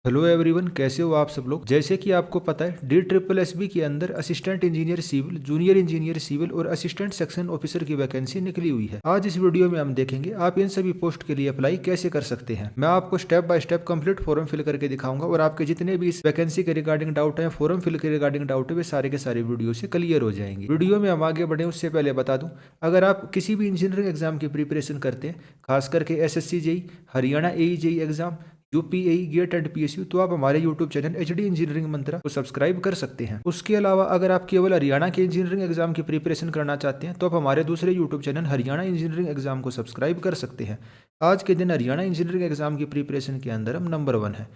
Hello everyone, कैसे हो आप सब लोग। जैसे कि आपको पता है DSSB के अंदर assistant engineer civil, junior engineer civil और असिस्टेंट सेक्शन ऑफिसर की वैकेंसी निकली हुई है। आज इस वीडियो में हम देखेंगे आप इन सभी पोस्ट के लिए अप्लाई कैसे कर सकते हैं। मैं आपको step by step complete form fill करके दिखाऊंगा और आपके जितने भी इस वैकेंसी के रिगार्डिंग डाउट है, फॉर्म फिल के रिगार्डिंग डाउट है, वे सारे के सारे वीडियो से क्लियर हो जाएंगे। वीडियो में हम आगे बढ़े उससे पहले बता दूं, अगर आप किसी भी इंजीनियरिंग एग्जाम की प्रिपरेशन करते हैं, खास करके SSC JE, Haryana AE JE exam, UPAE GATE and PSU, तो आप हमारे YouTube channel HD engineering Mantra को सब्सक्राइब कर सकते हैं। उसके अलावा अगर आप केवल हरियाणा के इंजीनियरिंग एग्जाम की प्रिपरेशन करना चाहते हैं तो आप हमारे दूसरे YouTube channel Haryana engineering exam को सब्सक्राइब कर सकते हैं। आज के दिन हरियाणा इंजीनियरिंग एग्जाम की प्रिपरेशन के अंदर हम नंबर 1 है।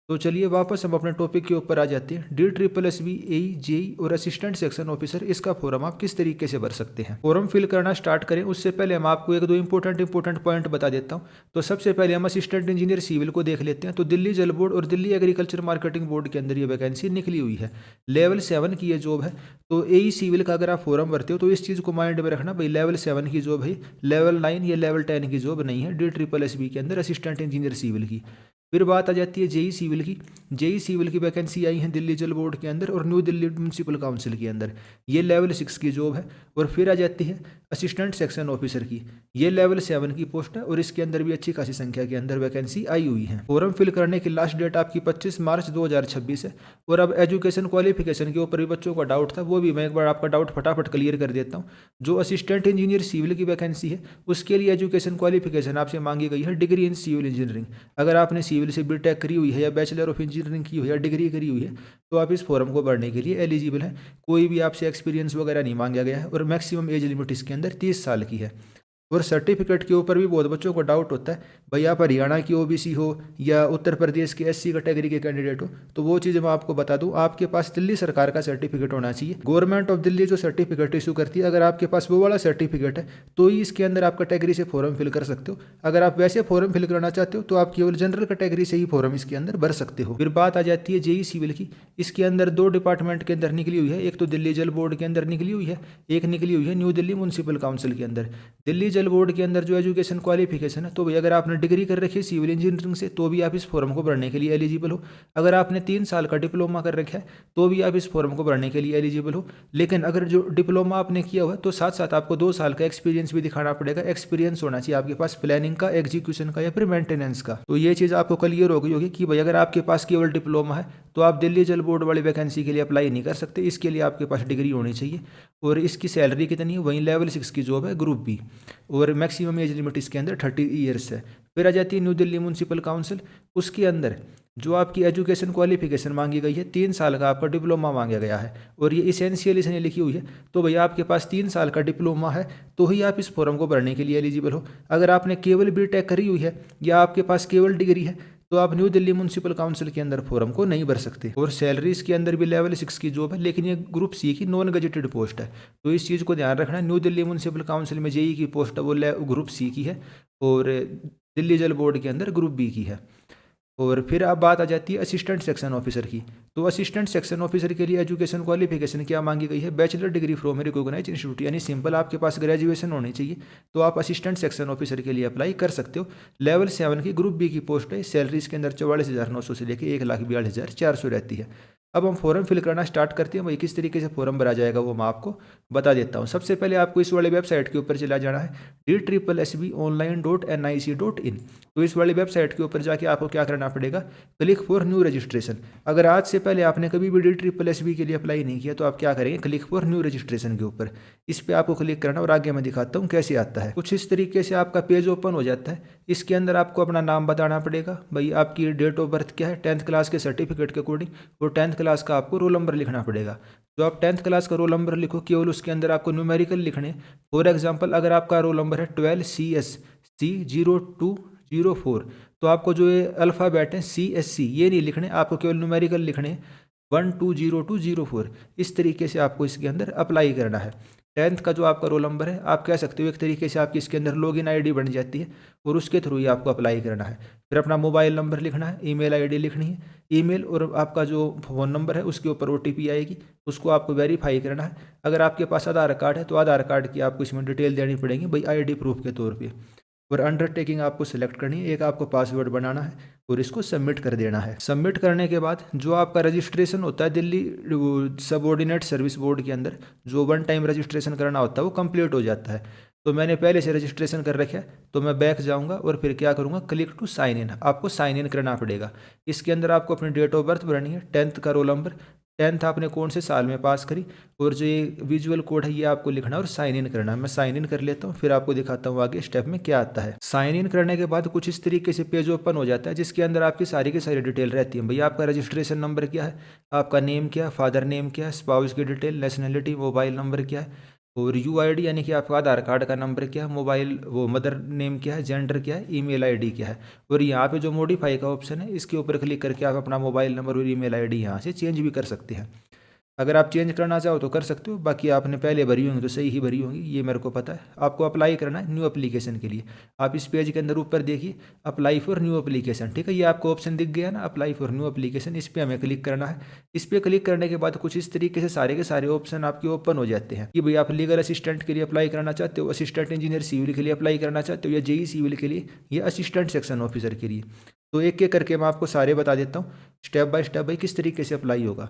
तो चलिए वापस हम अपने टॉपिक के ऊपर आ जाते हैं। DSSB AE जेई और असिस्टेंट सेक्शन ऑफिसर, इसका फॉर्म आप किस तरीके से भर सकते हैं। फॉर्म फिल करना स्टार्ट करें उससे पहले हम आपको एक दो इंपॉर्टेंट पॉइंट बता देता हूं। तो सबसे पहले हम असिस्टेंट इंजीनियर सिविल को देख लेते हैं। तो दिल्ली जल बोर्ड और दिल्ली एग्रीकल्चर मार्केटिंग बोर्ड के अंदर ये वैकेंसी निकली हुई है। लेवल 7 की ये जॉब है। तो AE सिविल का अगर आप फॉर्म भरते हो तो इस चीज़ को माइंड में रखना, भाई लेवल 7 की जॉब है, लेवल 9 या लेवल 10 की जॉब नहीं है DSSB के अंदर असिस्टेंट इंजीनियर सिविल की। फिर बात आ जाती है जेई सिविल की। जेई सिविल की वैकेंसी आई है दिल्ली जल बोर्ड के अंदर और न्यू दिल्ली म्यूनसिपल काउंसिल के अंदर। ये लेवल 6 की जॉब है। और फिर आ जाती है असिस्टेंट सेक्शन ऑफिसर की। ये लेवल 7 की पोस्ट है और इसके अंदर भी अच्छी खासी संख्या के अंदर वैकेंसी आई हुई है। फॉर्म फिल करने की लास्ट डेट आपकी 25 मार्च 2026 है। और अब एजुकेशन क्वालिफिकेशन के ऊपर भी बच्चों का डाउट था, वो भी मैं एक बार आपका डाउट फटाफट क्लियर कर देता हूँ। जो असिस्टेंट इंजीनियर सिविल की वैकेंसी है उसके लिए एजुकेशन क्वालिफिकेशन आपसे मांगी गई है डिग्री इन सिविल इंजीनियरिंग। अगर आपने सिविल से BTech करी हुई है या बैचलर ऑफ इंजीनियरिंग की हुई है या डिग्री करी हुई है तो आप इस फॉर्म को भरने के लिए एलिजिबल हैं। कोई भी आपसे एक्सपीरियंस वगैरह नहीं मांगा गया है और मैक्सिमम एज लिमिट इसके अंदर 30 साल की है। और सर्टिफिकेट के ऊपर भी बहुत बच्चों को डाउट होता है, भाई आप हरियाणा की OBC हो या उत्तर प्रदेश की SC कैटेगरी के कैंडिडेट हो, तो वो चीज़ मैं आपको बता दूं, आपके पास दिल्ली सरकार का सर्टिफिकेट होना चाहिए। गवर्नमेंट ऑफ दिल्ली जो सर्टिफिकेट इशू करती है, अगर आपके पास वो वाला सर्टिफिकेट है तो ही इसके अंदर आप कैटेगरी से फॉर्म फिल कर सकते हो। अगर आप वैसे फॉर्म फिल करना चाहते हो तो आप केवल जनरल कैटेगरी से ही फॉर्म इसके अंदर भर सकते हो। फिर बात आ जाती है जेई सिविल की। इसके अंदर 2 डिपार्टमेंट के अंदर निकली हुई है, एक तो दिल्ली जल बोर्ड के अंदर निकली हुई है, एक निकली हुई है न्यू दिल्ली म्यूनसिपल काउंसिल के अंदर। दिल्ली जल बोर्ड के अंदर जो एजुकेशन क्वालिफिकेशन है, तो भाई अगर आपने डिग्री कर रखी है सिविल इंजीनियरिंग से तो भी आप इस फॉर्म को भरने के लिए एलिजिबल हो। अगर आपने 3 साल का डिप्लोमा कर रखा है तो भी आप इस फॉर्म को भरने के लिए एलिजिबल हो। लेकिन अगर जो डिप्लोमा आपने किया हुआ है तो साथ साथ आपको 2 साल का एक्सपीरियंस भी दिखाना पड़ेगा। एक्सपीरियंस होना चाहिए आपके पास प्लानिंग का, एग्जीक्यूशन का या फिर मेंटेनेंस का। तो ये चीज़ आपको क्लियर हो गई होगी कि भाई अगर आपके पास केवल डिप्लोमा है तो आप दिल्ली जल बोर्ड वाली वैकेंसी के लिए अप्लाई नहीं कर सकते। इसके लिए आपके पास डिग्री होनी चाहिए। और इसकी सैलरी कितनी है, वहीं लेवल 6 की जॉब है, ग्रुप B। और मैक्सिमम एज लिमिट इसके अंदर 30 ईयर्स है। फिर आ जाती है न्यू दिल्ली म्यूनसिपल काउंसिल। उसके अंदर जो आपकी एजुकेशन क्वालिफिकेशन मांगी गई है, 3 साल का आपका डिप्लोमा मांगा गया है और ये इसेंशियल इसने लिखी हुई है। तो भैया आपके पास 3 साल का डिप्लोमा है तो ही आप इस फॉर्म को भरने के लिए एलिजिबल हो। अगर आपने केवल BTech करी हुई है या आपके पास केवल डिग्री है तो आप न्यू दिल्ली म्यूनसिपल काउंसिल के अंदर फॉर्म को नहीं भर सकते। और सैलरी के अंदर भी लेवल 6 की जॉब है, लेकिन ये ग्रुप C की नॉन गजेटेड पोस्ट है। तो इस चीज़ को ध्यान रखना, न्यू दिल्ली म्यूनसिपल काउंसिल में जेई की पोस्ट है वो ग्रुप C की है और दिल्ली जल बोर्ड के अंदर ग्रुप B की है। और फिर अब बात आ जाती है असिस्टेंट सेक्शन ऑफिसर की। तो असिस्टेंट सेक्शन ऑफिसर के लिए एजुकेशन क्वालिफिकेशन क्या मांगी गई है, bachelor degree from recognized institute, यानी सिंपल आपके पास ग्रेजुएशन होनी चाहिए तो आप असिस्टेंट सेक्शन ऑफिसर के लिए अप्लाई कर सकते हो। लेवल 7 की ग्रुप B की पोस्ट है। सैलरी इसके अंदर 44,900 से लेकर 1,42,400 रहती है। अब हम फॉर्म फिल करना स्टार्ट करते हैं। भाई किस तरीके से फॉर्म भरा जाएगा वो मैं आपको बता देता हूँ। सबसे पहले आपको इस वाली वेबसाइट के ऊपर चला जाना है, DSSBonline.nic.in। तो इस वाली वेबसाइट के ऊपर जाके आपको क्या करना पड़ेगा, क्लिक फॉर न्यू रजिस्ट्रेशन। अगर आज से पहले आपने कभी भी DSSB के लिए अप्लाई नहीं किया तो आप क्या करेंगे, क्लिक फॉर न्यू रजिस्ट्रेशन के ऊपर इस पर आपको क्लिक करना और आगे मैं दिखाता हूँ कैसे आता है। कुछ इस तरीके से आपका पेज ओपन हो जाता है। इसके अंदर आपको अपना नाम बताना पड़ेगा, भाई आपकी डेट ऑफ बर्थ क्या है 10th क्लास के सर्टिफिकेट के अकॉर्डिंग, और 10th क्लास का आपको रोल नंबर लिखना पड़ेगा। जो आप 10th क्लास का रोल नंबर लिखो केवल उसके अंदर आपको न्यूमेरिकल लिखने। फॉर एग्जांपल अगर आपका रोल नंबर है 12CSC0204 तो आपको जो ये अल्फ़ाबेट है CSC ये नहीं लिखने, आपको केवल न्यूमेरिकल लिखने 120204। इस तरीके से आपको इसके अंदर अप्लाई करना है। 10th का जो आपका रोल नंबर है आप कह सकते हो एक तरीके से आपकी इसके अंदर लॉगिन ID बन जाती है और उसके थ्रू ही आपको अप्लाई करना है। फिर अपना मोबाइल नंबर लिखना है, ईमेल ID लिखनी है, ईमेल और आपका जो फ़ोन नंबर है उसके ऊपर OTP आएगी, उसको आपको वेरीफाई करना है। अगर आपके पास आधार कार्ड है तो आधार कार्ड की आपको इसमें डिटेल देनी पड़ेगी भाई ID प्रूफ के तौर पर। और अंडरटेकिंग आपको सिलेक्ट करनी है, एक आपको पासवर्ड बनाना है और इसको सबमिट कर देना है। सबमिट करने के बाद जो आपका रजिस्ट्रेशन होता है दिल्ली सबऑर्डिनेट सर्विस बोर्ड के अंदर, जो वन टाइम रजिस्ट्रेशन करना होता है वो कंप्लीट हो जाता है। तो मैंने पहले से रजिस्ट्रेशन कर रखा है, तो मैं बैक जाऊंगा और फिर क्या करूंगा, क्लिक टू साइन इन। आपको साइन इन करना पड़ेगा। इसके अंदर आपको अपनी डेट ऑफ बर्थ भरनी है, 10th का रोल नंबर, 10th आपने कौन से साल में पास करी, और जो ये विजुअल कोड है ये आपको लिखना है और साइन इन करना है। मैं साइन इन कर लेता हूँ, फिर आपको दिखाता हूँ आगे स्टेप में क्या आता है। साइन इन करने के बाद कुछ इस तरीके से पेज ओपन हो जाता है, जिसके अंदर आपकी सारी की सारी डिटेल रहती है। भैया आपका रजिस्ट्रेशन नंबर क्या है, आपका नेम क्या है, फादर नेम क्या है, स्पाउस की डिटेल, नेशनलिटी, मोबाइल नंबर क्या है, और यूआईडी यानी कि आपका आधार कार्ड का नंबर क्या है, मोबाइल वो मदर नेम क्या है, जेंडर क्या है, ईमेल आईडी क्या है। और यहाँ पे जो मॉडिफाई का ऑप्शन है इसके ऊपर क्लिक करके आप अपना मोबाइल नंबर और ईमेल आईडी यहाँ से चेंज भी कर सकते हैं। अगर आप चेंज करना चाहो तो कर सकते हो, बाकी आपने पहले भरी होंगी तो सही ही भरी होंगी, ये मेरे को पता है। आपको अप्लाई करना है न्यू एप्लीकेशन के लिए। आप इस पेज के अंदर ऊपर देखिए अप्लाई फॉर न्यू एप्लीकेशन, ठीक है, ये आपको ऑप्शन दिख गया ना, अप्लाई फॉर न्यू एप्लीकेशन। इस पर हमें क्लिक करना है। इस पर क्लिक करने के बाद कुछ इस तरीके से सारे के सारे ऑप्शन आपके ओपन हो जाते हैं कि भाई आप लीगल असिस्टेंट के लिए अप्लाई करना चाहते हो, असिस्टेंट इंजीनियर सिविल के लिए अप्लाई करना चाहते हो, या जेई सिविल के लिए, या असिस्टेंट सेक्शन ऑफिसर के लिए। तो एक एक करके मैं आपको सारे बता देता हूँ स्टेप बाय स्टेप भाई किस तरीके से अप्लाई होगा।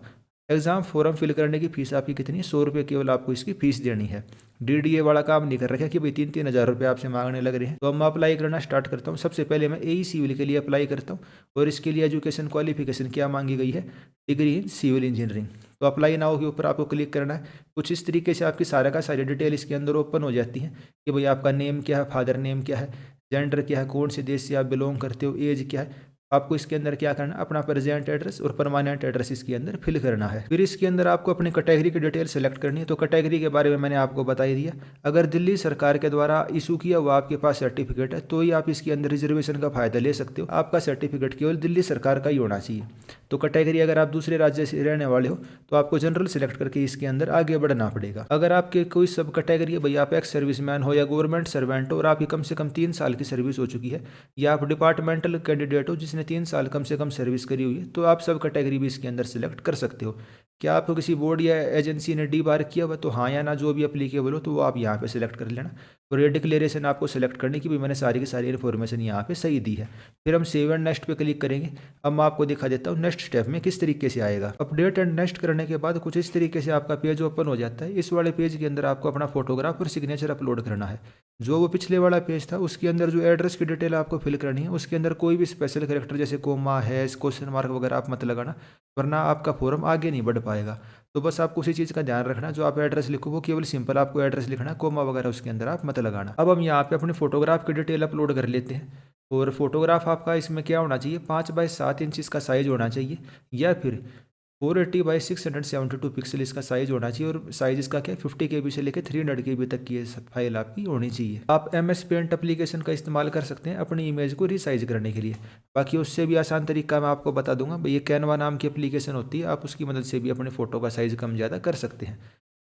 एग्जाम फॉर्म फिल करने की फीस आपकी कितनी है, 100 रुपये केवल आपको इसकी फीस देनी है। डीडीए वाला काम नहीं कर रखा कि भाई 3-3 हज़ार रुपये आपसे मांगने लग रहे हैं। तो अब मैं अप्लाई करना स्टार्ट करता हूँ। सबसे पहले मैं एई सिविल के लिए अप्लाई करता हूँ, और इसके लिए एजुकेशन क्वालिफिकेशन क्या मांगी गई है, डिग्री इन सिविल इंजीनियरिंग। तो अप्लाई नाउ के ऊपर आपको क्लिक करना है। कुछ इस तरीके से आपकी सारा का सारी डिटेल इसके अंदर ओपन हो जाती है कि भाई आपका नेम क्या है, फादर नेम क्या है, जेंडर क्या है, कौन से देश से आप बिलोंग करते हो, एज क्या है। आपको इसके अंदर क्या करना है, अपना प्रेजेंट एड्रेस और परमानेंट एड्रेस इसके अंदर फिल करना है। फिर इसके अंदर आपको अपनी कैटेगरी की डिटेल सेलेक्ट करनी है। तो कैटेगरी के बारे में मैंने आपको बता ही दिया। अगर दिल्ली सरकार के द्वारा इशू किया हुआ आपके पास सर्टिफिकेट है तो ही आप इसके अंदर रिजर्वेशन का फायदा ले सकते हो। आपका सर्टिफिकेट केवल दिल्ली सरकार का ही होना चाहिए। तो कैटेगरी अगर आप दूसरे राज्य से रहने वाले हो तो आपको जनरल सेलेक्ट करके इसके अंदर आगे बढ़ना पड़ेगा। अगर आपके कोई सब कैटेगरी है, भाई आप एक्स सर्विसमैन हो या गवर्नमेंट सर्वेंट हो और आपकी कम से कम 3 साल की सर्विस हो चुकी है, या आप डिपार्टमेंटल कैंडिडेट हो जिसने 3 साल कम से कम सर्विस करी हुई है, तो आप सब कैटेगरी भी इसके अंदर सेलेक्ट कर सकते हो। क्या आपको किसी बोर्ड या एजेंसी ने डी बार किया हुआ, तो हाँ या ना जो भी अप्लीकेबल हो तो वो आप यहाँ पे सिलेक्ट कर लेना। और ये डिक्लेरेशन आपको सेलेक्ट करने की भी मैंने सारी की सारी इन्फॉर्मेशन यहाँ पे सही दी है। फिर हम सेव एंड नेक्स्ट पे क्लिक करेंगे। अब मैं आपको दिखा देता हूँ नेक्स्ट स्टेप में किस तरीके से आएगा। अपडेट एंड नेक्स्ट करने के बाद कुछ इस तरीके से आपका पेज ओपन हो जाता है। इस वाले पेज के अंदर आपको अपना फोटोग्राफ और सिग्नेचर अपलोड करना है। जो वो पिछले वाला पेज था उसके अंदर जो एड्रेस की डिटेल आपको फिल करनी है, उसके अंदर कोई भी स्पेशल कैरेक्टर जैसे कोमा है, क्वेश्चन मार्क वगैरह आप मत लगाना, वरना आपका फॉर्म आगे नहीं बढ़ पाएगा। तो बस आपको उसी चीज़ का ध्यान रखना, जो आप एड्रेस लिखो वो केवल सिंपल आपको एड्रेस लिखना है, कोमा वगैरह उसके अंदर आप मत लगाना। अब हम यहाँ पे अपने फोटोग्राफ की डिटेल अपलोड कर लेते हैं। और फोटोग्राफ आपका इसमें क्या होना चाहिए, 5x7 इंच इसका साइज होना चाहिए, या फिर 480x672 पिक्सल इसका साइज होना चाहिए। और साइज इसका क्या है, 50 KB से लेकर 300 KB तक की ये फाइल आपकी होनी चाहिए। आप MS पेंट एप्लीकेशन का इस्तेमाल कर सकते हैं अपनी इमेज को रिसाइज करने के लिए। बाकी उससे भी आसान तरीका मैं आपको बता दूंगा। भाई ये कैनवा नाम की एप्लीकेशन होती है, आप उसकी मदद से भी अपने फोटो का साइज कम ज़्यादा कर सकते हैं।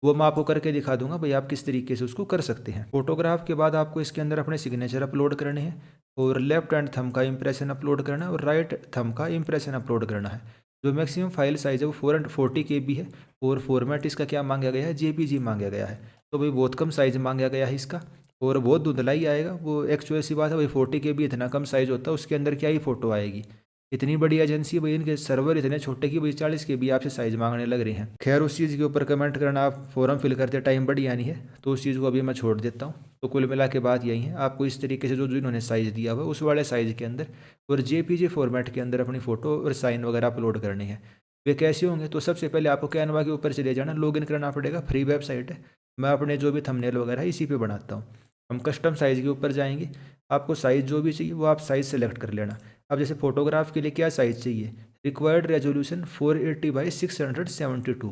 वो मैं आपको करके दिखा दूंगा भाई आप किस तरीके से उसको कर सकते हैं। फोटोग्राफ के बाद आपको इसके अंदर अपने सिग्नेचर अपलोड करने हैं, और लेफ्ट हैंड थंब का इंप्रेशन अपलोड करना है, और राइट थंब का इंप्रेशन अपलोड करना है। जो मैक्सिमम फाइल साइज है वो 440 KB है, और फॉर्मेट इसका क्या मांगा गया है, JPG मांगा गया है। तो भाई बहुत कम साइज मांगा गया है इसका, और बहुत धुंधला ही आएगा। वो एक्चुअल सी बात है भाई, 40 KB इतना कम साइज होता है, उसके अंदर क्या ही फोटो आएगी। इतनी बड़ी एजेंसी भाई, इनके सर्वर इतने छोटे कि भाई 40 KB आपसे साइज मांगने लग रहे हैं। खैर उस चीज़ के ऊपर कमेंट करना आप फॉर्म फिल करते टाइम बड़ी आनी है, तो उस चीज़ को अभी मैं छोड़ देता हूँ। तो कुल मिला के बात यही है, आपको इस तरीके से जो इन्होंने साइज़ दिया हुआ उस वाले साइज़ के अंदर और JPG फॉर्मेट के अंदर अपनी फ़ोटो और साइन वगैरह अपलोड करनी है। वे कैसे होंगे, तो सबसे पहले आपको कैनवा के ऊपर चले जाना, लॉगिन करना पड़ेगा। फ्री वेबसाइट है, मैं अपने जो भी थंबनेल वगैरह है इसी पे बनाता हूँ। हम कस्टम साइज़ के ऊपर जाएंगे, आपको साइज़ जो भी चाहिए वो आप साइज़ सेलेक्ट कर लेना। अब जैसे फोटोग्राफ के लिए क्या साइज़ चाहिए, रिक्वायर्ड रेजोल्यूशन 480x672,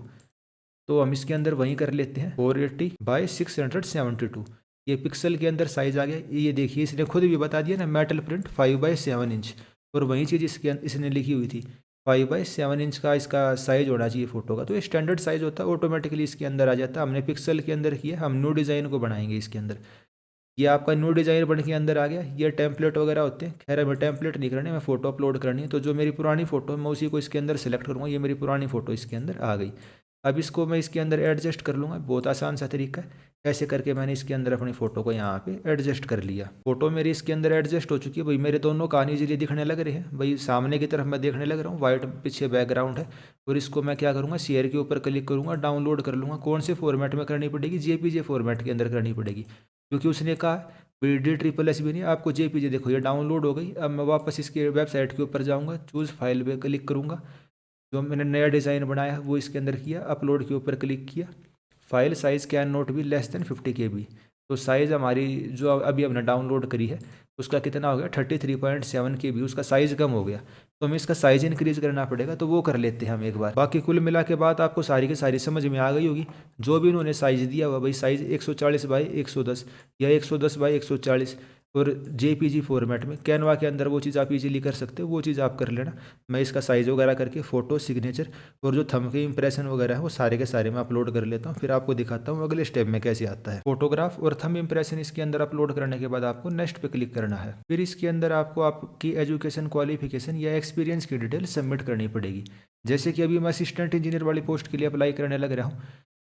तो हम इसके अंदर वहीं कर लेते हैं 480x672। ये पिक्सल के अंदर साइज़ आ गया। ये देखिए इसने खुद भी बता दिया ना, मेटल प्रिंट 5x7 इंच, और वही चीज़ इसने लिखी हुई थी 5x7 इंच का इसका साइज़ होना चाहिए फ़ोटो का। तो ये स्टैंडर्ड साइज़ होता है, ऑटोमेटिकली इसके अंदर आ जाता है। हमने पिक्सल के अंदर किया, हम न्यू डिज़ाइन को बनाएंगे इसके अंदर। ये आपका न्यू डिज़ाइन बन के अंदर आ गया। ये टेम्पलेट वगैरह होते हैं, खैर हमें टेम्पलेट नहीं करने, मैं फ़ोटो अपलोड करनी है। तो जो मेरी पुरानी फ़ोटो है मैं उसी को इसके अंदर सेलेक्ट करूँगा। ये मेरी पुरानी फ़ोटो इसके अंदर आ गई। अब इसको मैं इसके अंदर एडजस्ट कर लूँगा, बहुत आसान सा तरीका है। ऐसे करके मैंने इसके अंदर अपनी फ़ोटो को यहाँ पे एडजस्ट कर लिया। फ़ोटो मेरी इसके अंदर एडजस्ट हो चुकी है भाई। मेरे दोनों कान ईजिली दिखने लग रहे हैं भाई, सामने की तरफ मैं देखने लग रहा हूँ, वाइट पीछे बैकग्राउंड है। और इसको मैं क्या करूँगा, शेयर के ऊपर क्लिक करूँगा, डाउनलोड कर लूँगा। कौन से फॉर्मेट में करनी पड़ेगी, JPG फॉर्मेट के अंदर करनी पड़ेगी, क्योंकि उसने कहा DSSS नहीं, आपको JPG। देखो ये डाउनलोड हो गई। अब मैं वापस इसके वेबसाइट के ऊपर जाऊँगा, चूज़ फाइल पे क्लिक करूँगा। जो मैंने नया डिज़ाइन बनाया वो इसके अंदर किया, अपलोड के ऊपर क्लिक किया। File size can not be less than 50 KB। तो साइज़ हमारी जो अभी हमने डाउनलोड करी है उसका कितना हो गया, 33.7 KB। उसका साइज़ कम हो गया, तो हमें इसका साइज़ इंक्रीज़ करना पड़ेगा। तो वो कर लेते हैं हम एक बार। बाकी कुल मिला के बात आपको सारी की सारी समझ में आ गई होगी। जो भी उन्होंने साइज़ दिया हुआ भाई, साइज़ 140x110 या 110x140 और JPG फॉर्मेट में कैनवा के अंदर वो चीज़ आप इजीली कर सकते हो, वो चीज़ आप कर लेना। मैं इसका साइज़ वगैरह करके फ़ोटो, सिग्नेचर और जो थंब के इंप्रेशन वगैरह है वो सारे के सारे मैं अपलोड कर लेता हूँ। फिर आपको दिखाता हूँ अगले स्टेप में कैसे आता है। फोटोग्राफ और थंब इंप्रेशन इसके अंदर अपलोड करने के बाद आपको नेक्स्ट पे क्लिक करना है। फिर इसके अंदर आपको आपकी एजुकेशन, क्वालिफिकेशन या एक्सपीरियंस की डिटेल सबमिट करनी पड़ेगी। जैसे कि अभी मैं असिस्टेंट इंजीनियर वाली पोस्ट के लिए अप्लाई करने लग रहा हूँ,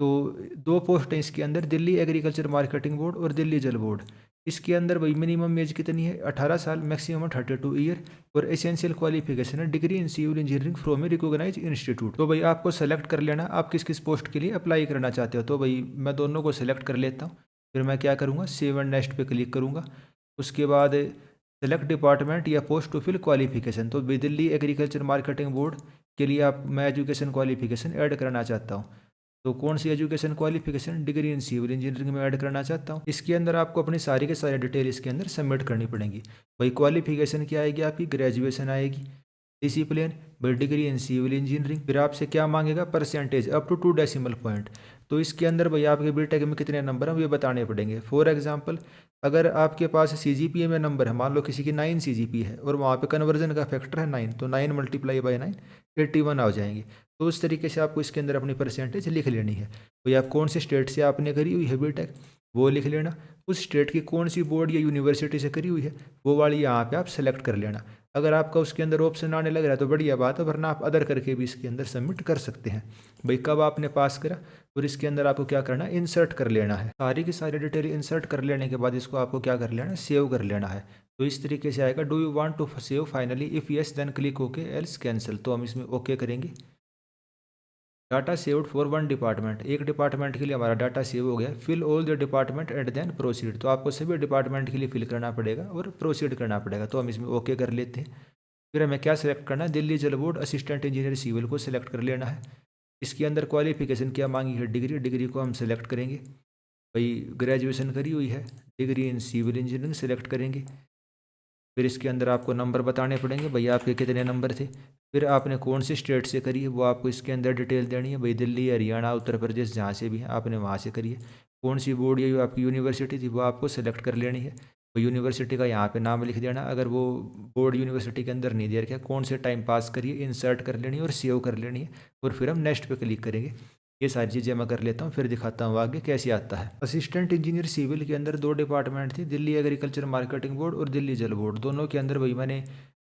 तो 2 पोस्ट हैं इसके अंदर, दिल्ली एग्रीकल्चर मार्केटिंग बोर्ड और दिल्ली जल बोर्ड। इसके अंदर भाई मिनिमम एज कितनी है, 18 साल, मैक्सिमम 32 ईयर। और एसेंशियल क्वालिफिकेशन है degree in civil engineering from a recognize institute. तो भाई आपको सेलेक्ट कर लेना आप किस किस पोस्ट के लिए अप्लाई करना चाहते हो। तो भाई मैं दोनों को सिलेक्ट कर लेता हूँ। फिर मैं क्या करूँगा, सेव एंड नेक्स्ट पे क्लिक करूँगा। उसके बाद सेलेक्ट डिपार्टमेंट या पोस्ट टू फिल क्वालिफिकेशन। तो भाई दिल्ली एग्रीकल्चर मार्केटिंग बोर्ड के लिए आप मैं एजुकेशन क्वालिफिकेशन ऐड करना चाहता हूँ। तो कौन सी education qualification, degree in civil engineering में ऐड करना चाहता हूँ। इसके अंदर आपको अपनी सारी के सारी डिटेल इसके अंदर सबमिट करनी पड़ेगी। भाई क्वालिफिकेशन क्या आएगी, आपकी ग्रेजुएशन आएगी। डिसिप्लिन भाई डिग्री इन सिविल इंजीनियरिंग। फिर आपसे क्या मांगेगा, percentage up to 2 decimal point. तो इसके अंदर भाई आपके बीटेक में कितने नंबर हैं ये बताने पड़ेंगे। फॉर एग्जाम्पल अगर आपके पास CGPA में नंबर है, मान लो किसी की 9 CGPA है और वहाँ पे कन्वर्जन का फैक्टर है 9, तो 9 × 9 81 आ जाएंगे। तो उस तरीके से आपको इसके अंदर अपनी परसेंटेज लिख लेनी है। भाई आप कौन से स्टेट से आपने करी हुई है बीटेक वो लिख लेना। उस स्टेट की कौन सी बोर्ड या यूनिवर्सिटी से करी हुई है वो वाली यहाँ पे आप सेलेक्ट कर लेना। अगर आपका उसके अंदर ऑप्शन आने लग रहा है तो बढ़िया बात है, वरना आप अदर करके भी इसके अंदर सबमिट कर सकते हैं। भाई कब आपने पास करा, और इसके अंदर आपको क्या करना है, इंसर्ट कर लेना है। सारी की सारी डिटेल इंसर्ट कर लेने के बाद इसको आपको क्या कर लेना है, सेव कर लेना है। तो इस तरीके से आएगा, do you want to save finally, if yes then click okay else cancel. तो हम इसमें ओके करेंगे। डाटा सेव्ड फॉर 1 डिपार्टमेंट, एक डिपार्टमेंट के लिए हमारा डाटा सेव हो गया। Fill all the department and then proceed. तो आपको सभी डिपार्टमेंट के लिए फिल करना पड़ेगा और प्रोसीड करना पड़ेगा। तो हम इसमें ओके कर लेते हैं। फिर हमें क्या सिलेक्ट करना है, दिल्ली जल बोर्ड असिस्टेंट इंजीनियर सिविल को सिलेक्ट कर लेना है। इसके अंदर क्वालिफिकेशन क्या मांगी है, डिग्री, डिग्री को हम सिलेक्ट करेंगे। भाई ग्रेजुएशन करी हुई है, degree in civil engineering select करेंगे। फिर इसके अंदर आपको नंबर बताने पड़ेंगे, भैया आपके कितने नंबर थे। फिर आपने कौन से स्टेट से करी है वो आपको इसके अंदर डिटेल देनी है। भाई दिल्ली, हरियाणा, उत्तर प्रदेश, जहाँ से भी है आपने वहाँ से करी है। कौन सी बोर्ड या आपकी यूनिवर्सिटी थी वो आपको सेलेक्ट कर लेनी है। तो यूनिवर्सिटी का यहाँ पे नाम लिख देना। अगर वो बोर्ड यूनिवर्सिटी के अंदर नहीं दे रखा, कौन से टाइम पास करिए, इंसर्ट कर लेनी है और सेव कर लेनी है। और फिर हम नेक्स्ट पे क्लिक करेंगे। ये सारी चीज़ें मैं कर लेता हूँ, फिर दिखाता हूँ आगे कैसे आता है। असिस्टेंट इंजीनियर सिविल के अंदर 2 डिपार्टमेंट थी, दिल्ली एग्रीकल्चर मार्केटिंग बोर्ड और दिल्ली जल बोर्ड। दोनों के अंदर भाई मैंने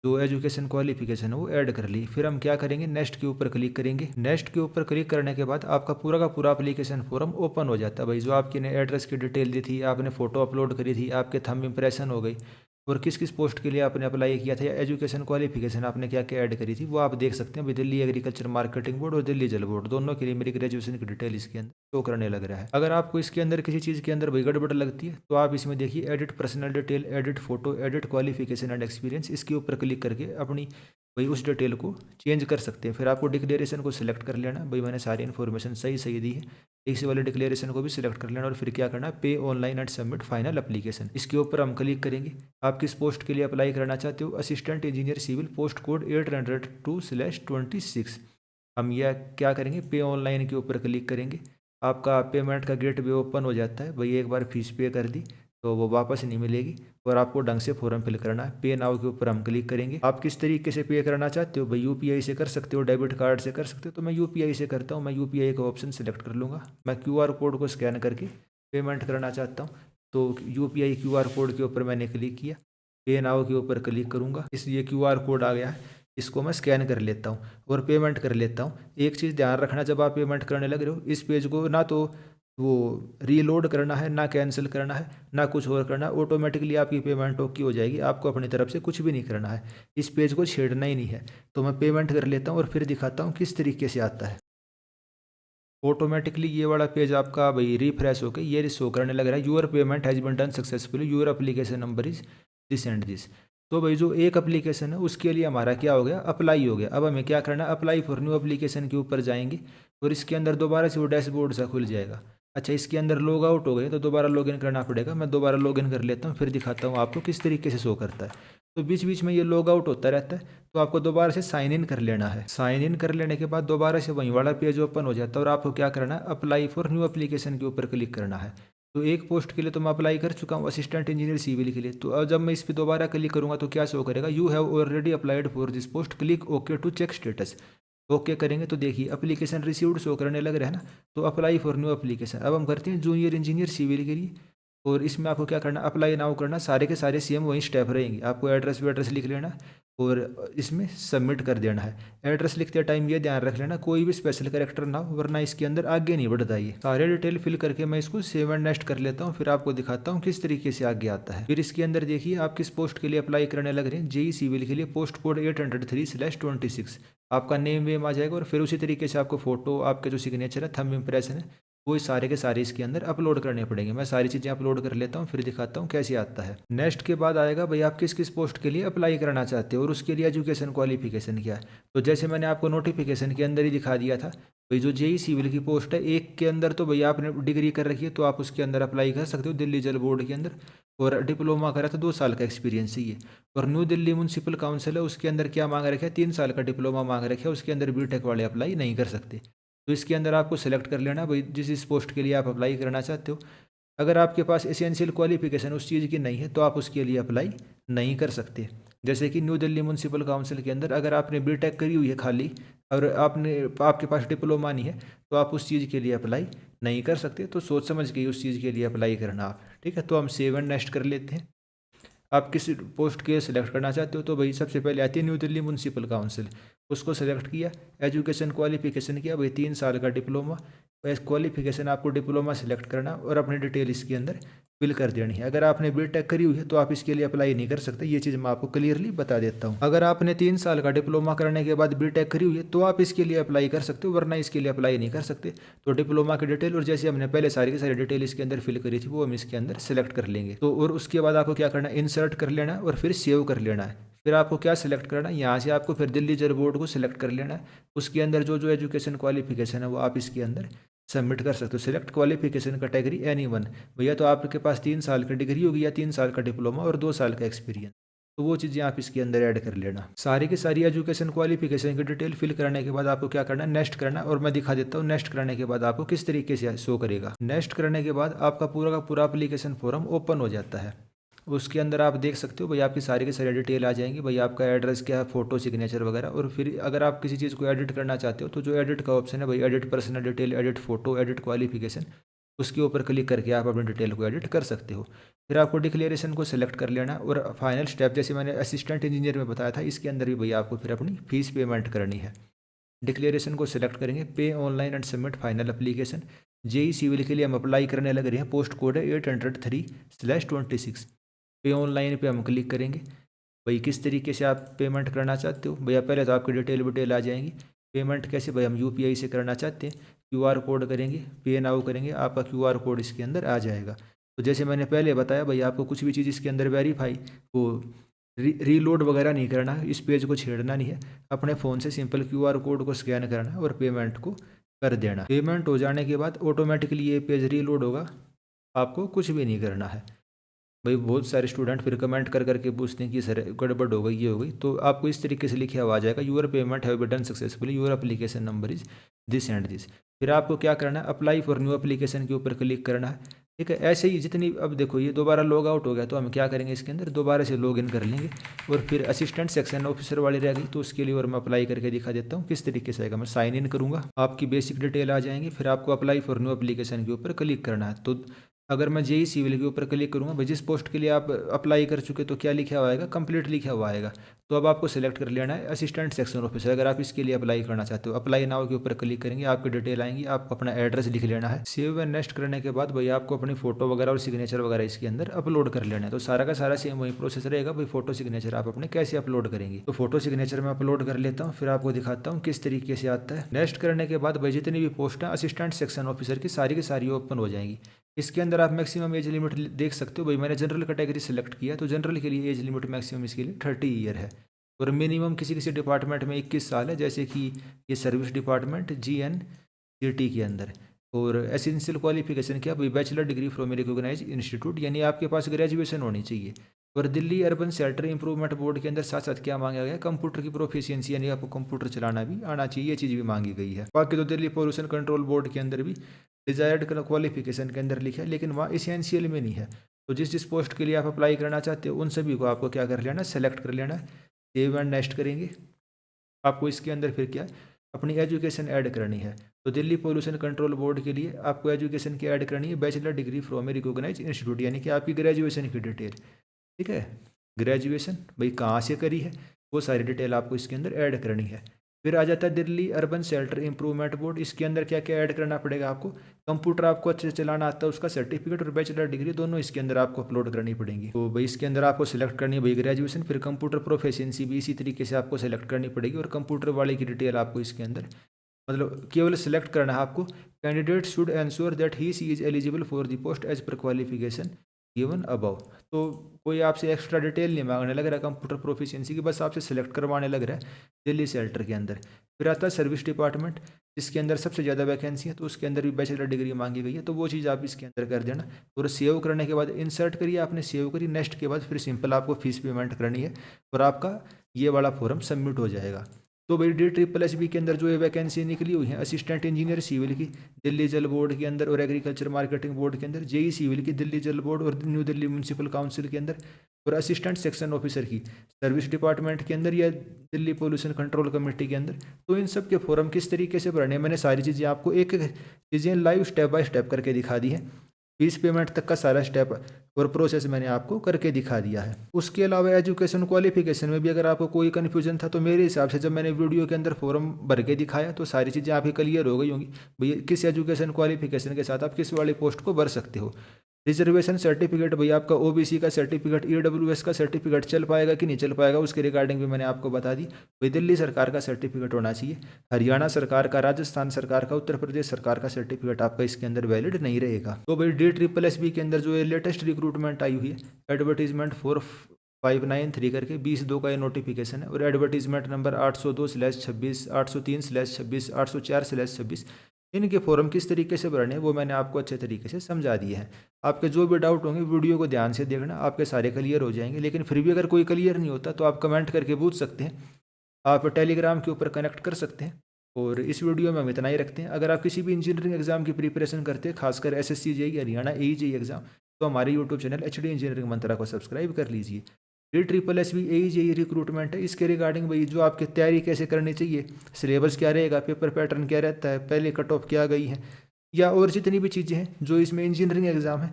जो एजुकेशन क्वालिफिकेशन है वो ऐड कर ली। फिर हम क्या करेंगे, नेक्स्ट के ऊपर क्लिक करेंगे। नेक्स्ट के ऊपर क्लिक करने के बाद आपका पूरा का पूरा एप्लीकेशन फॉर्म ओपन हो जाता है। भाई जो आपकी ने एड्रेस की डिटेल दी थी, आपने फ़ोटो अपलोड करी थी, आपके थंब इंप्रेशन हो गई, और किस किस पोस्ट के लिए आपने अप्लाई किया था या एजुकेशन क्वालिफिकेशन आपने क्या क्या ऐड करी थी वो आप देख सकते हैं। भाई दिल्ली एग्रीकल्चर मार्केटिंग बोर्ड और दिल्ली जल बोर्ड दोनों के लिए मेरी ग्रेजुएशन की डिटेल इसके अंदर शो करने लग रहा है। अगर आपको इसके अंदर किसी चीज़ के अंदर भाई गड़बड़ लगती है तो आप इसमें देखिए edit personal detail, edit photo, edit qualification and experience, इसके ऊपर क्लिक करके अपनी भाई उस डिटेल को चेंज कर सकते हैं। फिर आपको डिक्लेरेशन को सिलेक्ट कर लेना। भाई मैंने सारी इन्फॉर्मेशन सही सही दी है, इसी वाले डिक्लेरेशन को भी सिलेक्ट कर लेना। और फिर क्या करना है, पे online and submit final application, इसके ऊपर हम क्लिक करेंगे। आप किस पोस्ट के लिए अप्लाई करना चाहते हो, assistant engineer civil, post code 802/26। हम यह क्या करेंगे, पे ऑनलाइन के ऊपर क्लिक करेंगे। आपका पेमेंट का गेट भी ओपन हो जाता है। भाई एक बार फीस पे कर दी तो वो वापस नहीं मिलेगी और आपको ढंग से फॉर्म फिल करना है। पे नाउ के ऊपर हम क्लिक करेंगे। आप किस तरीके से पे करना चाहते हो, भाई यूपीआई से कर सकते हो, डेबिट कार्ड से कर सकते हो। तो मैं यूपीआई से करता हूँ, मैं यूपीआई का ऑप्शन सेलेक्ट कर लूँगा। मैं क्यूआर कोड को स्कैन करके पेमेंट करना चाहता हूँ, तो यूपीआई क्यूआर कोड के ऊपर मैंने क्लिक किया। पे नाउ के ऊपर क्लिक करूँगा, इसलिए क्यूआर कोड आ गया है, इसको मैं स्कैन कर लेता हूँ और पेमेंट कर लेता हूँ। एक चीज़ ध्यान रखना, जब आप पेमेंट करने लग रहे हो इस पेज को ना तो वो रीलोड करना है, ना कैंसिल करना है, ना कुछ और करना है। ऑटोमेटिकली आपकी पेमेंट ओके हो जाएगी, आपको अपनी तरफ से कुछ भी नहीं करना है, इस पेज को छेड़ना ही नहीं है। तो मैं पेमेंट कर लेता हूँ और फिर दिखाता हूँ किस तरीके से आता है। ऑटोमेटिकली ये वाला पेज आपका भाई रिफ्रेश होकर ये शो करने लग रहा है, your payment has been done successfully, your application number is this and this. तो भाई जो एक एप्लीकेशन है उसके लिए हमारा क्या हो गया, अप्लाई हो गया। अब हमें क्या करना है, अप्लाई फॉर न्यू एप्लीकेशन के ऊपर जाएंगे और इसके अंदर दोबारा से वो डैशबोर्ड सा खुल जाएगा। अच्छा, इसके अंदर लॉग आउट हो गए तो दोबारा लॉगिन करना पड़ेगा। मैं दोबारा लॉगिन कर लेता हूँ, फिर दिखाता हूँ आपको किस तरीके से शो करता है। तो बीच बीच में ये लॉग आउट होता रहता है, तो आपको दोबारा से साइन इन कर लेना है। साइन इन कर लेने के बाद दोबारा से वहीं वाला पेज ओपन हो जाता है और आपको क्या करना है, अप्लाई फॉर न्यू एप्लीकेशन के ऊपर क्लिक करना है। तो एक पोस्ट के लिए तो मैं अप्लाई कर चुका हूँ, असिस्टेंट इंजीनियर सिविल के लिए। तो अब जब मैं इस पर दोबारा क्लिक करूँगा तो क्या शो करेगा, you have already applied for this post, click okay to check status. Okay करेंगे तो देखिए एप्लीकेशन रिसीव्ड शो करने लग रहा है ना। तो अप्लाई फॉर न्यू एप्लीकेशन अब हम करते हैं जूनियर इंजीनियर सिविल के लिए। और इसमें आपको क्या करना, अप्लाई नाउ करना, सारे के सारे सेम वही स्टेप रहेंगे। आपको एड्रेस वेड्रेस लिख लेना और इसमें सबमिट कर देना है। एड्रेस लिखते टाइम ये ध्यान रख लेना कोई भी स्पेशल कैरेक्टर ना हो, वरना इसके अंदर आगे नहीं बढ़ता। ये सारे डिटेल फिल करके मैं इसको सेव एंड नेक्स्ट कर लेता हूँ, फिर आपको दिखाता हूँ किस तरीके से आगे आता है। फिर इसके अंदर देखिए आप किस पोस्ट के लिए अप्लाई करने लग रहे हैं, जेई सिविल के लिए, पोस्ट कोड 803/26। आपका नेम वेम आ जाएगा और फिर उसी तरीके से आपको फोटो, आपके जो सिग्नेचर है, थंब इम्प्रेशन है, वो सारे के सारे इसके अंदर अपलोड करने पड़ेंगे। मैं सारी चीज़ें अपलोड कर लेता हूँ, फिर दिखाता हूँ कैसे आता है। नेक्स्ट के बाद आएगा भाई आप किस किस पोस्ट के लिए अप्लाई करना चाहते हो और उसके लिए एजुकेशन क्वालिफिकेशन क्या है। तो जैसे मैंने आपको नोटिफिकेशन के अंदर ही दिखा दिया था, भाई जो जेई सिविल की पोस्ट है एक के अंदर तो भैया आपने डिग्री कर रखी है तो आप उसके अंदर अप्लाई कर सकते हो, दिल्ली जल बोर्ड के अंदर। और डिप्लोमा करा तो 2 साल का एक्सपीरियंस चाहिए। और न्यू दिल्ली म्यूनसिपल काउंसिल है, उसके अंदर क्या मांग रखा है, 3 साल का डिप्लोमा मांग रखा है, उसके अंदर बीटेक वाले अप्लाई नहीं कर सकते। तो इसके अंदर आपको सेलेक्ट कर लेना भाई जिस इस पोस्ट के लिए आप अप्लाई करना चाहते हो। अगर आपके पास एसेंशियल क्वालिफिकेशन उस चीज़ की नहीं है तो आप उसके लिए अप्लाई नहीं कर सकते। जैसे कि न्यू दिल्ली म्यूनसिपल काउंसिल के अंदर अगर आपने बीटेक करी हुई है खाली और आपके पास डिप्लोमा नहीं है तो आप उस चीज़ के लिए अप्लाई नहीं कर सकते। तो सोच समझ के उस चीज़ के लिए अप्लाई करना आप, ठीक है। तो हम सेव एंड नेक्स्ट कर लेते हैं। आप किस पोस्ट के सिलेक्ट करना चाहते हो, तो भाई सबसे पहले आती है न्यू दिल्ली म्यूनसिपल काउंसिल, उसको सेलेक्ट किया। एजुकेशन क्वालिफिकेशन किया भाई 3 साल का डिप्लोमा, क्वालिफिकेशन आपको डिप्लोमा सेलेक्ट करना और अपनी डिटेल इसके अंदर फिल कर देनी है। अगर आपने बीटेक करी हुई है तो आप इसके लिए अप्लाई नहीं कर सकते, ये चीज़ मैं आपको क्लियरली बता देता हूँ। अगर आपने 3 साल का डिप्लोमा करने के बाद बीटेक करी हुई है तो आप इसके लिए अप्लाई कर सकते हो, वरना इसके लिए अप्लाई नहीं कर सकते। तो डिप्लोमा की डिटेल और जैसे हमने पहले सारी की सारी डिटेल इसके अंदर फिल करी थी वो हम इसके अंदर सेलेक्ट कर लेंगे। तो और उसके बाद आपको क्या करना है, इंसर्ट कर लेना है और फिर सेव कर लेना है। फिर आपको क्या सिलेक्ट करना है, यहाँ से आपको फिर दिल्ली जल बोर्ड को सिलेक्ट कर लेना है। उसके अंदर जो जो एजुकेशन क्वालिफिकेशन है वो आप इसके अंदर सबमिट कर सकते हो। Select qualification category any one, भैया तो आपके पास 3 साल की डिग्री होगी या 3 साल का डिप्लोमा और 2 साल का एक्सपीरियंस, तो वो चीज़ें आप इसके अंदर ऐड कर लेना। सारी की सारी एजुकेशन क्वालिफिकेशन की डिटेल फिल करने के बाद आपको क्या करना है, नेक्स्ट करना। और मैं दिखा देता हूँ नेक्स्ट करने के बाद आपको किस तरीके से शो करेगा। नेक्स्ट करने के बाद आपका पूरा का पूरा एप्लीकेशन फॉर्म ओपन हो जाता है। उसके अंदर आप देख सकते हो भाई आपकी सारी की सारी डिटेल आ जाएंगी, भाई आपका एड्रेस क्या है, फोटो, सिग्नेचर वगैरह। और फिर अगर आप किसी चीज़ को एडिट करना चाहते हो तो जो एडिट का ऑप्शन है भाई, edit personal detail, edit photo, edit qualification, उसके ऊपर क्लिक करके आप अपनी डिटेल को एडिट कर सकते हो। फिर आपको डिक्लेरेशन को सिलेक्ट कर लेना और फाइनल स्टेप जैसे मैंने असिस्टेंट इंजीनियर में बताया था इसके अंदर भी भैया आपको फिर अपनी फीस पेमेंट करनी है। डिक्लेरेशन को सिलेक्ट करेंगे, pay online and submit final application. JE civil के लिए हम अप्लाई करने लग रहे हैं, पोस्ट कोड है 803/26। पे ऑनलाइन पे हम क्लिक करेंगे। भाई किस तरीके से आप पेमेंट करना चाहते हो, भैया पहले तो आपकी डिटेल विटेल आ जाएंगी। पेमेंट कैसे, भाई हम यूपीआई से करना चाहते हैं, क्यूआर कोड करेंगे, पे नाउ करेंगे, आपका क्यूआर कोड इसके अंदर आ जाएगा। तो जैसे मैंने पहले बताया भाई आपको कुछ भी चीज़ इसके अंदर वेरीफाई वो रीलोड वगैरह नहीं करना है, इस पेज को छेड़ना नहीं है। अपने फ़ोन से सिंपल क्यूआर कोड को स्कैन करना है और पेमेंट को कर देना। पेमेंट हो जाने के बाद ऑटोमेटिकली ये पेज रीलोड होगा, आपको कुछ भी नहीं करना है। भाई बहुत सारे स्टूडेंट फिर कमेंट कर करके पूछते हैं कि सर गड़बड़ हो गई, ये हो गई। तो आपको इस तरीके से लिखे हुआ आ जाएगा, your payment have been done successfully, your application number is this and this. फिर आपको क्या करना है, अप्लाई फॉर न्यू एप्लीकेशन के ऊपर क्लिक करना है, ठीक है। ऐसे ही जितनी, अब देखो ये दोबारा लॉग आउट हो गया तो हम क्या करेंगे, इसके अंदर दोबारा से लॉग इन कर लेंगे। और फिर असिस्टेंट सेक्शन ऑफिसर वाली रह गई तो उसके लिए और मैं अप्लाई करके दिखा देता हूँ किस तरीके से आएगा। मैं साइन इन करूँगा, आपकी बेसिक डिटेल आ जाएंगी, फिर आपको अप्लाई फॉर न्यू एप्लीकेशन के ऊपर क्लिक करना है। तो अगर मैं जेई सिविल के ऊपर क्लिक करूँगा भाई, जिस पोस्ट के लिए आप अप्लाई कर चुके तो क्या लिखा हुआ आएगा, कंप्लीट लिखा हुआ आएगा। तो अब आपको सेलेक्ट कर लेना है असिस्टेंट सेक्शन ऑफिसर, अगर आप इसके लिए अप्लाई करना चाहते हो। अप्लाई नाउ के ऊपर क्लिक करेंगे, आपकी डिटेल आएंगी, आपको अपना एड्रेस लिख लेना है। सेव एंड नेक्स्ट करने के बाद भाई आपको अपनी फोटो वगैरह और सिग्नेचर वगैरह इसके अंदर अपलोड कर लेना है। तो सारा का सारा सेम वही प्रोसेस रहेगा भाई। फोटो सिग्नेचर आप अपने कैसे अपलोड करेंगे, तो फोटो सिग्नेचर मैं अपलोड कर लेता हूँ, फिर आपको दिखाता हूँ किस तरीके से आता है। नेक्स्ट करने के बाद भाई जितनी भी पोस्ट है असिस्टेंट सेक्शन ऑफिसर की सारी ओपन हो जाएंगी। इसके अंदर आप मैक्सिमम एज लिमिट देख सकते हो भाई। मैंने जनरल कैटेगरी सेलेक्ट किया, तो जनरल के लिए एज लिमिट मैक्सिमम इसके लिए 30 ईयर है, और मिनिमम किसी किसी डिपार्टमेंट में 21 साल है, जैसे कि ये सर्विस डिपार्टमेंट GNCT के अंदर। और एसेंशियल क्वालिफिकेशन क्या भाई, bachelor degree from recognize institute, यानी आपके पास ग्रेजुएशन होनी चाहिए। और Delhi urban shelter improvement board के अंदर साथ साथ क्या मांगा गया, कंप्यूटर की प्रोफिशिएंसी, यानी आपको कंप्यूटर चलाना भी आना चाहिए, ये चीज़ भी मांगी गई है। बाकी तो दिल्ली पोल्यूशन कंट्रोल बोर्ड के अंदर भी डिजायर्ड क्वालिफिकेशन के अंदर लिखा है, लेकिन वहाँ इसेंशियल में नहीं है। तो जिस जिस पोस्ट के लिए आप अप्लाई करना चाहते हो उन सभी को आपको क्या कर लेना, सेलेक्ट कर लेना है। सेव एंड नेक्स्ट करेंगे, आपको इसके अंदर फिर क्या अपनी एजुकेशन ऐड करनी है। तो दिल्ली पोल्यूशन कंट्रोल बोर्ड के लिए आपको एजुकेशन की ऐड करनी है bachelor degree from a recognize institute, यानी कि आपकी ग्रेजुएशन की डिटेल। ठीक है, ग्रेजुएशन भाई कहाँ से करी है वो सारी डिटेल आपको इसके अंदर ऐड करनी है। फिर आ जाता है Delhi urban shelter improvement board, इसके अंदर क्या क्या ऐड करना पड़ेगा आपको, कंप्यूटर आपको अच्छे से चलाना आता है उसका सर्टिफिकेट, और बैचलर डिग्री दोनों इसके अंदर आपको अपलोड करनी पड़ेंगी। तो भाई इसके अंदर आपको सिलेक्ट करनी है भाई ग्रेजुएशन, फिर कंप्यूटर प्रोफिशिएंसी भी इसी तरीके से आपको सेलेक्ट करनी पड़ेगी, और कंप्यूटर वाले की डिटेल आपको इसके अंदर मतलब केवल सिलेक्ट करना है आपको। Candidate should ensure that he she is eligible for the post as per qualification given above. तो कोई आपसे एक्स्ट्रा डिटेल नहीं मांगने लग रहा है कंप्यूटर प्रोफिशिएंसी की, बस आपसे सेलेक्ट करवाने लग रहा है दिल्ली शेल्टर के अंदर। फिर आता है सर्विस डिपार्टमेंट, जिसके अंदर सबसे ज़्यादा वैकेंसी है, तो उसके अंदर भी बैचलर डिग्री मांगी गई है, तो वो चीज़ आप इसके अंदर कर देना। और सेव करने के बाद इंसर्ट करिए, आपने सेव करी, नेक्स्ट के बाद फिर सिंपल आपको फीस पेमेंट करनी है, और आपका ये वाला फॉर्म सबमिट हो जाएगा। तो भाई DSSS के अंदर जो ये वैकेंसी निकली हुई है असिस्टेंट इंजीनियर सिविल की दिल्ली जल बोर्ड के अंदर, और एग्रीकल्चर मार्केटिंग बोर्ड के अंदर, जेई सिविल की दिल्ली जल बोर्ड और न्यू दिल्ली म्यूनसिपल काउंसिल के अंदर, और असिस्टेंट सेक्शन ऑफिसर की सर्विस डिपार्टमेंट के अंदर या दिल्ली पोल्यूशन कंट्रोल कमेटी के अंदर। तो इन सब के फॉर्म किस तरीके से भरने हैं, मैंने सारी चीज़ें आपको एक एक चीज़ें लाइव स्टेप बाय स्टेप करके दिखा दी है। फीस पेमेंट तक का सारा स्टेप और प्रोसेस मैंने आपको करके दिखा दिया है। उसके अलावा एजुकेशन क्वालिफिकेशन में भी अगर आपको कोई कन्फ्यूजन था, तो मेरे हिसाब से जब मैंने वीडियो के अंदर फॉर्म भर के दिखाया तो सारी चीज़ें आपकी क्लियर हो गई होंगी भैया, किस एजुकेशन क्वालिफिकेशन के साथ आप किस वाली पोस्ट को भर सकते हो। रिजर्वेशन सर्टिफिकेट भैया आपका OBC का सर्टिफिकेट, EWS का सर्टिफिकेट चल पाएगा कि नहीं चल पाएगा, उसके रिगार्डिंग भी मैंने आपको बता दी। भाई दिल्ली सरकार का सर्टिफिकेट होना चाहिए, हरियाणा सरकार का, राजस्थान सरकार का, उत्तर प्रदेश सरकार का सर्टिफिकेट आपका इसके अंदर वैलिड नहीं रहेगा। तो भाई DSSS के अंदर जो ये लेटेस्ट रिक्रूटमेंट आई हुई है, एडवर्टीजमेंट 4593 करके 20/2 का ये नोटिफिकेशन है, और एडवर्टीजमेंट नंबर 802/26, 803/26, 804/26, इनके फॉर्म किस तरीके से भरने हैं वो मैंने आपको अच्छे तरीके से समझा दिए हैं। आपके जो भी डाउट होंगे वीडियो को ध्यान से देखना, आपके सारे क्लियर हो जाएंगे। लेकिन फिर भी अगर कोई क्लियर नहीं होता तो आप कमेंट करके पूछ सकते हैं, आप टेलीग्राम के ऊपर कनेक्ट कर सकते हैं। और इस वीडियो में हम इतना ही रखते हैं। अगर आप किसी भी इंजीनियरिंग एग्जाम की प्रिपरेशन करते हैं, खासकर SSC JEE Haryana AE exam, तो हमारे YouTube channel HD engineering Mantra को सब्सक्राइब कर लीजिए। DSSS भी AE JEE रिक्रूटमेंट है, इसके रिगार्डिंग भाई जो आपकी तैयारी कैसे करनी चाहिए, सिलेबस क्या रहेगा, पेपर पैटर्न क्या रहता है, पहले कट ऑफ क्या गई है, या और जितनी भी चीज़ें हैं जो इसमें इंजीनियरिंग एग्जाम है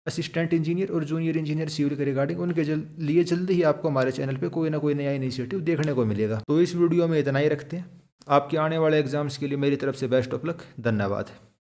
असिस्टेंट इंजीनियर और जूनियर इंजीनियर सिविल के रिगार्डिंग, उनके लिए जल्दी ही आपको हमारे चैनल पे कोई ना कोई नया इनिशिएटिव देखने को मिलेगा। तो इस वीडियो में इतना ही रखते हैं। आपके आने वाले एग्जाम्स के लिए मेरी तरफ से बेस्ट ऑफ लक। धन्यवाद।